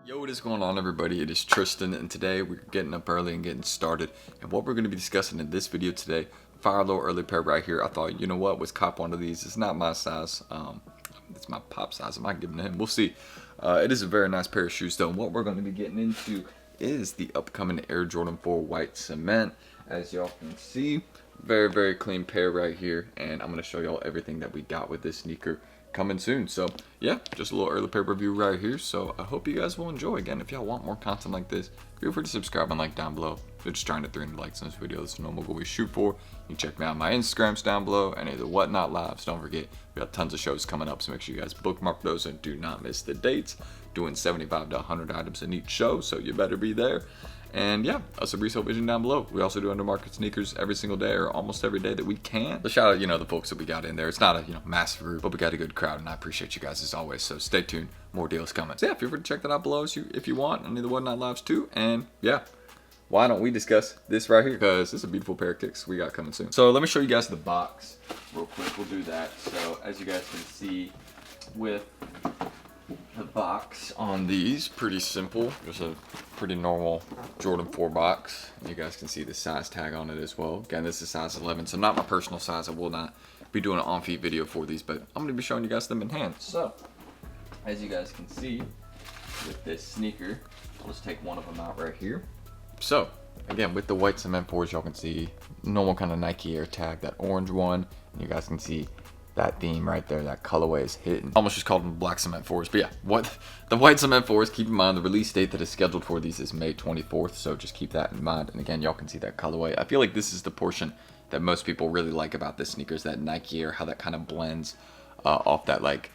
Yo, what is going on, everybody? It is Tristan, and today we're getting up early and getting started. And what we're going to be discussing in this video today, fire a little early pair right here. I thought, you know what, let's cop one of these. It's not my size. It's my pop size. I might give it to him. We'll see. It is a very nice pair of shoes, though. And what we're going to be getting into is the upcoming Air Jordan 4 white cement. As y'all can see, very, very clean pair right here. And I'm going to show y'all everything that we got with this sneaker coming soon. So yeah, just a little early pair review right here. So I hope you guys will enjoy. Again, if y'all want more content like this, feel free to subscribe and like down below. We're just trying to 300 likes on this video. That's the normal goal we shoot for. You can check me out on my Instagrams down below, and the Whatnot Lives. Don't forget, we got tons of shows coming up, so make sure you guys bookmark those and do not miss the dates. Doing 75 to 100 items in each show, so you better be there. And yeah, us at Resale Vision down below. We also do undermarket sneakers every single day, or almost every day that we can. So shout out, the folks that we got in there. It's not a massive group, but we got a good crowd, and I appreciate you guys as always. So stay tuned, more deals coming. So yeah, feel free to check that out below if you want. Any of the Whatnot Lives too. And yeah, why don't we discuss this right here? Because it's a beautiful pair of kicks we got coming soon. So let me show you guys the box real quick. We'll do that. So as you guys can see with the box on these, pretty simple. There's a pretty normal Jordan 4 box. You guys can see the size tag on it as well. Again, this is size 11, so not my personal size. I will not be doing an on-feet video for these, but I'm going to be showing you guys them in hand. So, as you guys can see with this sneaker, I'll just take one of them out right here. So, again, with the white cement 4s, y'all can see normal kind of Nike Air tag, that orange one, and you guys can see that theme right there, that colorway is hitting. Almost just called them black cement 4s, but yeah, the white cement 4s, keep in mind the release date that is scheduled for these is May 24th, so just keep that in mind. And again, y'all can see that colorway. I feel like this is the portion that most people really like about this sneaker, is that Nike Air, how that kind of blends off that like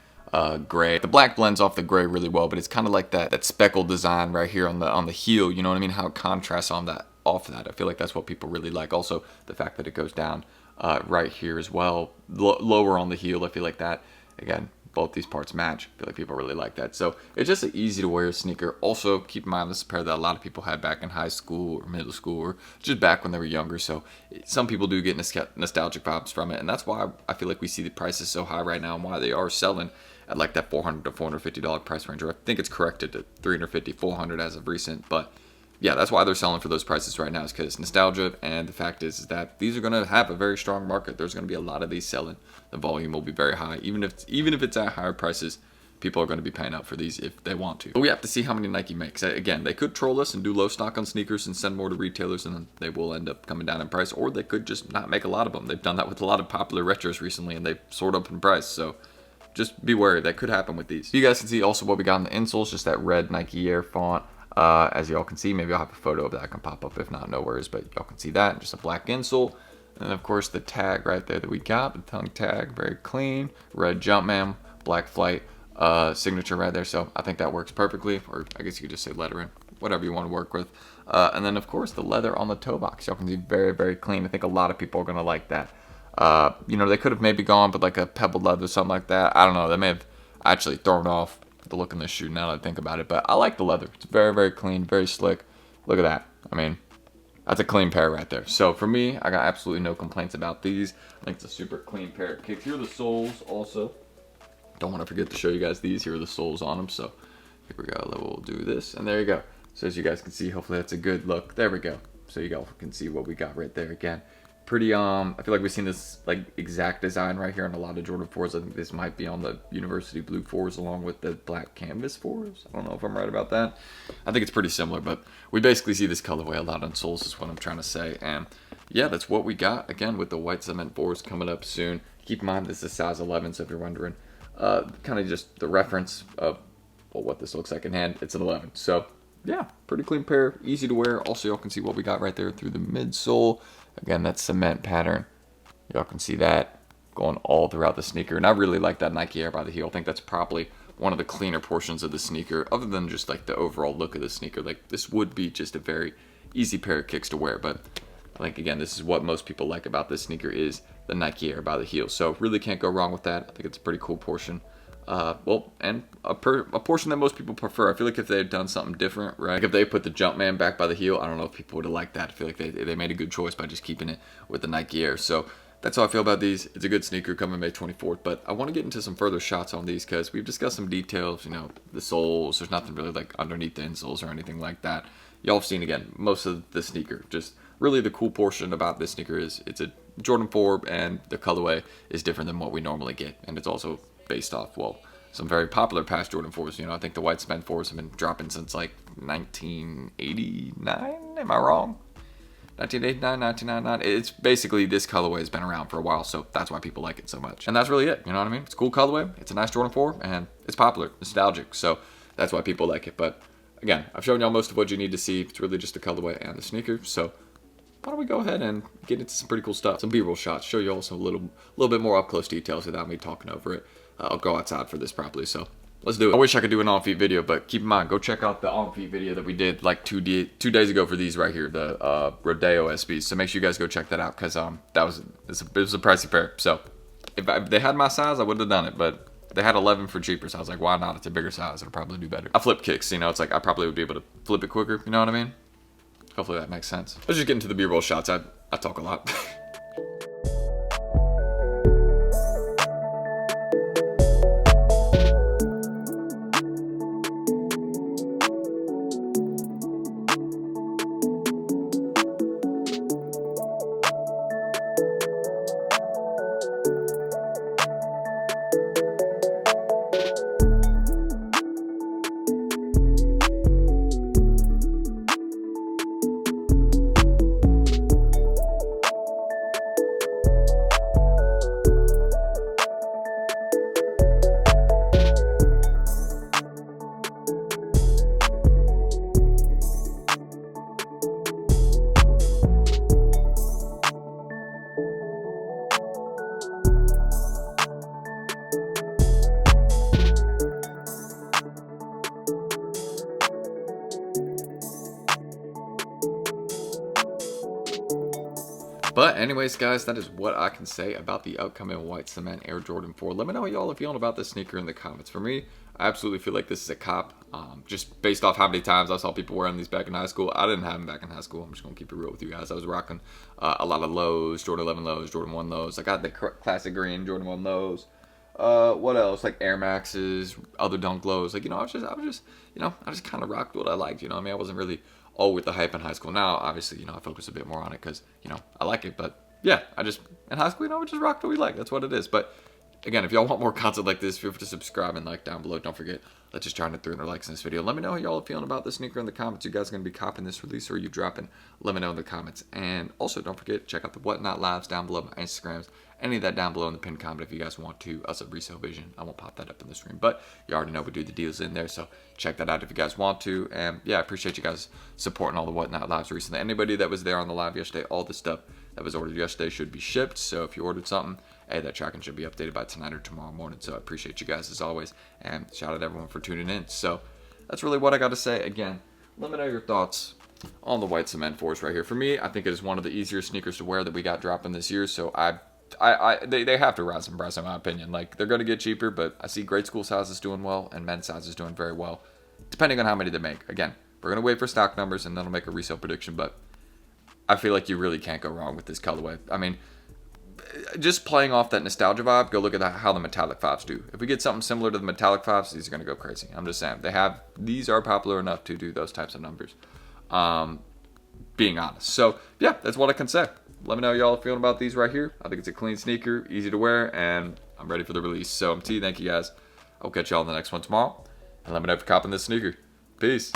gray. The black blends off the gray really well, but it's kind of like that speckled design right here on the heel, you know what I mean? How it contrasts on that, off that. I feel like that's what people really like. Also, the fact that it goes down right here as well, lower on the heel. I feel like that, again, both these parts match. I feel like people really like that. So it's just an easy to wear sneaker. Also, keep in mind, this is a pair that a lot of people had back in high school or middle school, or just back when they were younger. So some people do get nostalgic vibes from it, and that's why I feel like we see the prices so high right now, and why they are selling at like that $400 to $450 price range. Or I think it's corrected to $350, $400 as of recent, but yeah, that's why they're selling for those prices right now, is because nostalgia, and the fact is that these are going to have a very strong market. There's going to be a lot of these selling. The volume will be very high. Even if it's at higher prices, people are going to be paying up for these if they want to. But we have to see how many Nike makes. Again, they could troll us and do low stock on sneakers and send more to retailers, and then they will end up coming down in price, or they could just not make a lot of them. They've done that with a lot of popular retros recently, and they've soared up in price. So just be wary. That could happen with these. You guys can see also what we got in the insoles, just that red Nike Air font. As y'all can see, maybe I'll have a photo of that. I can pop up, if not, no worries, but y'all can see that. Just a black insole. And of course the tag right there that we got, the tongue tag, very clean. Red Jumpman, black flight signature right there. So I think that works perfectly, or I guess you could just say lettering, whatever you want to work with. And then of course the leather on the toe box, y'all can see very, very clean. I think a lot of people are going to like that. They could have maybe gone with like a pebbled leather or something like that. I don't know. They may have actually thrown off the look in this shoe now that I think about it, but I like the leather. It's very, very clean, very slick. Look at that. I mean, that's a clean pair right there. So for me, I got absolutely no complaints about these. I think it's a super clean pair of kicks. Here are the soles also. Don't want to forget to show you guys these. Here are the soles on them. So here we go. We'll do this, and there you go. So as you guys can see, hopefully that's a good look. There we go. So you guys can see what we got right there. Again, pretty I feel like we've seen this like exact design right here on a lot of Jordan 4s. I think this might be on the University Blue 4s along with the black canvas 4s. I don't know if I'm right about that. I think it's pretty similar, but we basically see this colorway a lot on soles, is what I'm trying to say. And yeah, that's what we got, again, with the white cement 4s coming up soon. Keep in mind, this is size 11, so if you're wondering, kind of just the reference of what this looks like in hand, it's an 11. So yeah, pretty clean pair, easy to wear. Also, y'all can see what we got right there through the midsole. Again, that cement pattern, y'all can see that going all throughout the sneaker. And I really like that Nike Air by the heel. I think that's probably one of the cleaner portions of the sneaker, other than just like the overall look of the sneaker. Like, this would be just a very easy pair of kicks to wear, but like, again, this is what most people like about this sneaker, is the Nike Air by the heel. So really can't go wrong with that. I think it's a pretty cool portion. And a portion that most people prefer. I feel like if they had done something different, right? Like if they put the Jumpman back by the heel, I don't know if people would have liked that. I feel like they made a good choice by just keeping it with the Nike Air. So that's how I feel about these. It's a good sneaker coming May 24th, but I want to get into some further shots on these because we've discussed some details, you know, the soles. There's nothing really like underneath the insoles or anything like that. Y'all have seen, again, most of the sneaker. Just really the cool portion about this sneaker is it's a Jordan 4 and the colorway is different than what we normally get. And it's also based off, well, some very popular past Jordan 4s. You know, I think the white cement 4s have been dropping since like 1989. Am I wrong? 1989, 1999. It's basically, this colorway has been around for a while, so that's why people like it so much. And that's really it, you know what I mean? It's a cool colorway, it's a nice Jordan 4, and it's popular, nostalgic, so that's why people like it. But again, I've shown y'all most of what you need to see. It's really just the colorway and the sneaker, so why don't we go ahead and get into some pretty cool stuff. Some B-roll shots, show you also a little bit more up-close details without me talking over it. I'll go outside for this properly, so let's do it. I wish I could do an on-feet video, but keep in mind, go check out the on-feet video that we did like 2 days ago for these right here, the Rodeo SBs. So make sure you guys go check that out because it was a pricey pair. So if they had my size, I would have done it, but they had 11 for cheaper, so I was like, why not? It's a bigger size. It'll probably do better. I flip kicks, you know, it's like I probably would be able to flip it quicker, you know what I mean? Hopefully that makes sense. Let's just get into the B-roll shots. I talk a lot. But anyways, guys, that is what I can say about the upcoming white cement Air Jordan 4. Let me know how y'all are feeling about this sneaker in the comments. For me, I absolutely feel like this is a cop. Just based off how many times I saw people wearing these back in high school. I didn't have them back in high school. I'm just going to keep it real with you guys. I was rocking a lot of lows, Jordan 11 lows, Jordan 1 lows. I got the classic green Jordan 1 lows. What else? Like Air Maxes, other Dunk lows. Like, you know, I was just, you know, I just kind of rocked what I liked. You know what I mean? I wasn't really all with the hype in high school. Now, obviously, you know, I focus a bit more on it because, you know, I like it. But yeah, in high school, you know, we just rocked what we like. That's what it is. But again, if y'all want more content like this, feel free to subscribe and like down below. Don't forget, let's just try to 300 likes in this video. Let me know how y'all are feeling about this sneaker in the comments. You guys are going to be copping this release or are you dropping? Let me know in the comments. And also, don't forget, check out the Whatnot Lives down below, my Instagrams. Any of that down below in the pinned comment if you guys want to. Us at Resale Vision. I won't pop that up in the screen, but you already know we do the deals in there, so check that out if you guys want to. And yeah, I appreciate you guys supporting all the Whatnot Lives recently. Anybody that was there on the live yesterday, all the stuff that was ordered yesterday should be shipped. So if you ordered something, hey, that tracking should be updated by tonight or tomorrow morning. So I appreciate you guys as always, and shout out to everyone for tuning in. So that's really what I got to say. Again, let me know your thoughts on the white cement 4s right here. For me, I think it is one of the easier sneakers to wear that we got dropping this year. So they have to rise in price in my opinion. Like, they're going to get cheaper, but I see grade school sizes doing well and men's sizes doing very well, depending on how many they make. Again, we're going to wait for stock numbers and then I'll make a resale prediction, but I feel like you really can't go wrong with this colorway. I mean, just playing off that nostalgia vibe, go look at how the metallic 5s do. If we get something similar to the metallic 5s, these are going to go crazy. I'm just saying, these are popular enough to do those types of numbers, being honest. So yeah, that's what I can say. Let me know how y'all are feeling about these right here. I think it's a clean sneaker, easy to wear, and I'm ready for the release. So MT, thank you guys. I'll catch y'all in the next one tomorrow. And let me know if you're copping this sneaker. Peace.